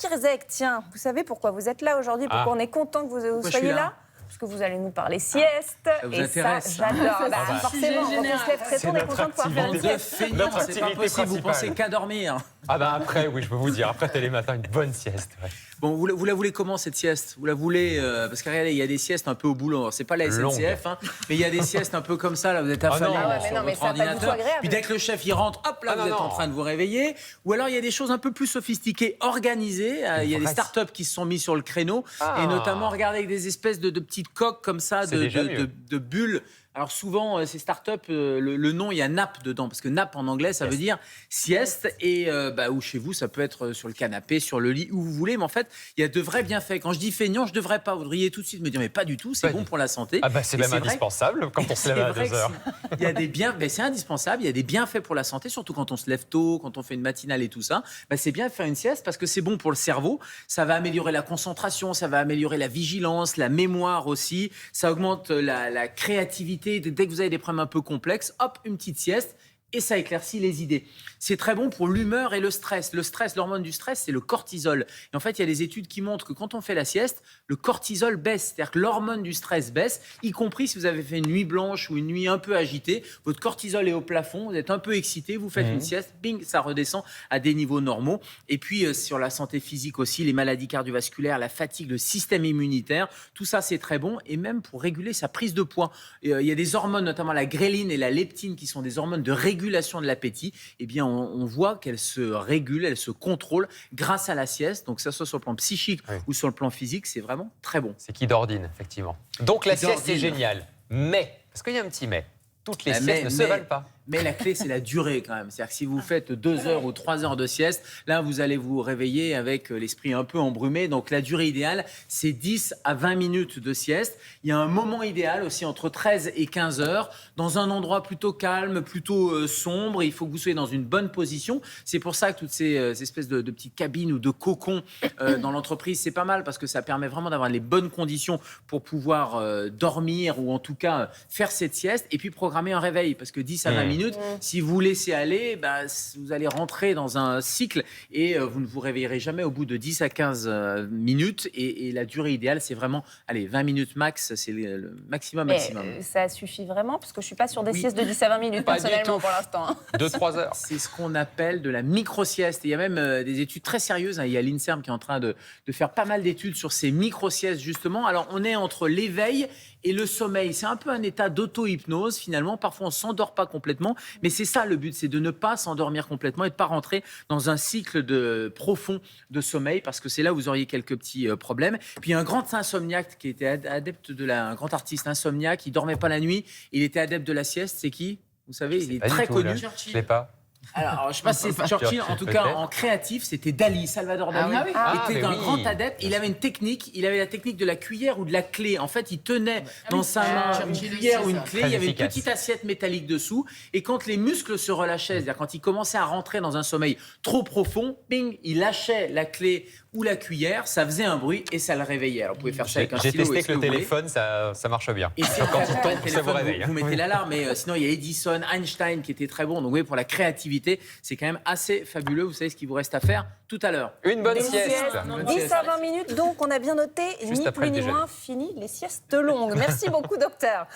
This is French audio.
Tirzec, tiens, vous savez pourquoi vous êtes là aujourd'hui, pourquoi on est content que vous soyez là? Parce que vous allez nous parler sieste. Ça vous et intéresse, ça, j'adore. Forcément, quand on se lève très tôt, on est content de pouvoir faire une sieste. Feignant, c'est pas possible, vous pensez qu'à dormir. Ah bah après, oui, je peux vous dire, après Télématin, une bonne sieste. Ouais. Bon, vous la voulez comment cette sieste? Vous la voulez parce que regardez, il y a des siestes un peu au boulot. Alors, c'est pas la SNCF, hein, mais il y a des siestes un peu comme ça. Là, vous êtes affalé sur votre ordinateur. Puis dès que le chef il rentre, hop là, vous êtes en train de vous réveiller. Ou alors il y a des choses un peu plus sophistiquées, organisées. Il y a des startups qui se sont mis sur le créneau et notamment regardez avec des espèces de petites coques comme ça, de bulles. Alors souvent, ces startups, le nom, il y a nap dedans, parce que nap en anglais, ça veut dire sieste, et ou chez vous, ça peut être sur le canapé, sur le lit, où vous voulez, mais en fait, il y a de vrais bienfaits. Quand je dis feignant, je ne devrais pas, vous devriez tout de suite me dire, mais pas du tout, c'est bon pour la santé. Ah bah c'est même indispensable quand on se lève à 2 heures. Il y a des c'est indispensable, il y a des bienfaits pour la santé, surtout quand on se lève tôt, quand on fait une matinale et tout ça. C'est bien de faire une sieste parce que c'est bon pour le cerveau, ça va améliorer la concentration, ça va améliorer la vigilance, la mémoire aussi, ça augmente la créativité. Dès que vous avez des problèmes un peu complexes, hop, une petite sieste et ça éclaircit les idées. C'est très bon pour l'humeur et le stress. Le stress, l'hormone du stress, c'est le cortisol. Et en fait, il y a des études qui montrent que quand on fait la sieste, le cortisol baisse. C'est-à-dire que l'hormone du stress baisse, y compris si vous avez fait une nuit blanche ou une nuit un peu agitée. Votre cortisol est au plafond, vous êtes un peu excité, vous faites une sieste, bing, ça redescend à des niveaux normaux. Et puis, sur la santé physique aussi, les maladies cardiovasculaires, la fatigue, le système immunitaire, tout ça, c'est très bon. Et même pour réguler sa prise de poids. Il y a des hormones, notamment la gréline et la leptine, qui sont des hormones de régulation de l'appétit. Eh bien, on voit qu'elle se régule, elle se contrôle grâce à la sieste. Donc, que ça soit sur le plan psychique ou sur le plan physique, c'est vraiment très bon. C'est qui d'ordine, effectivement. Donc, la sieste, c'est génial. Mais, parce qu'il y a un petit mais, toutes les siestes ne se valent pas. Mais la clé, c'est la durée quand même. C'est-à-dire que si vous faites 2 heures ou 3 heures de sieste, là, vous allez vous réveiller avec l'esprit un peu embrumé. Donc, la durée idéale, c'est 10 à 20 minutes de sieste. Il y a un moment idéal aussi entre 13 et 15 heures, dans un endroit plutôt calme, plutôt sombre. Il faut que vous soyez dans une bonne position. C'est pour ça que toutes ces espèces de petites cabines ou de cocons dans l'entreprise, c'est pas mal parce que ça permet vraiment d'avoir les bonnes conditions pour pouvoir dormir ou en tout cas faire cette sieste et puis programmer un réveil parce que 10 à 20 minutes, si vous laissez aller, vous allez rentrer dans un cycle et vous ne vous réveillerez jamais au bout de 10 à 15 minutes. Et la durée idéale, c'est vraiment, 20 minutes max, c'est le maximum. Ça suffit vraiment parce que je ne suis pas sur des siestes de 10 à 20 minutes personnellement pour l'instant. 2-3 heures. C'est ce qu'on appelle de la micro-sieste. Et il y a même des études très sérieuses. Il y a l'INSERM qui est en train de faire pas mal d'études sur ces micro-siestes justement. Alors, on est entre l'éveil et le sommeil. C'est un peu un état d'auto-hypnose finalement. Parfois, on ne s'endort pas complètement. Mais c'est ça le but, c'est de ne pas s'endormir complètement et de ne pas rentrer dans un cycle profond de sommeil parce que c'est là où vous auriez quelques petits problèmes. Puis il y a un grand insomniaque qui était adepte un grand artiste insomniaque, il ne dormait pas la nuit, il était adepte de la sieste. C'est qui? Vous savez, il est très connu. Je ne sais pas. Alors, je ne sais pas si c'est Churchill, en tout cas en créatif, c'était Dali, Salvador Dali. Était un grand adepte. Il avait une technique, il avait la technique de la cuillère ou de la clé. En fait, il tenait dans sa main une cuillère ou une clé, il y avait une petite assiette métallique dessous. Et quand les muscles se relâchaient, c'est-à-dire quand il commençait à rentrer dans un sommeil trop profond, ping, il lâchait la clé ou la cuillère, ça faisait un bruit et ça le réveillait. Alors, vous pouvez faire ça avec un stylo. J'ai testé que le téléphone, ça marche bien. Et quand il tombe, ça vous réveille. Vous mettez l'alarme, mais sinon il y a Edison, Einstein qui était très bon. Donc vous voyez, pour la créativité, c'est quand même assez fabuleux. Vous savez ce qu'il vous reste à faire tout à l'heure. Une bonne sieste. 10 à 20 minutes, donc on a bien noté, ni plus ni moins, fini les siestes longues. Merci beaucoup, docteur.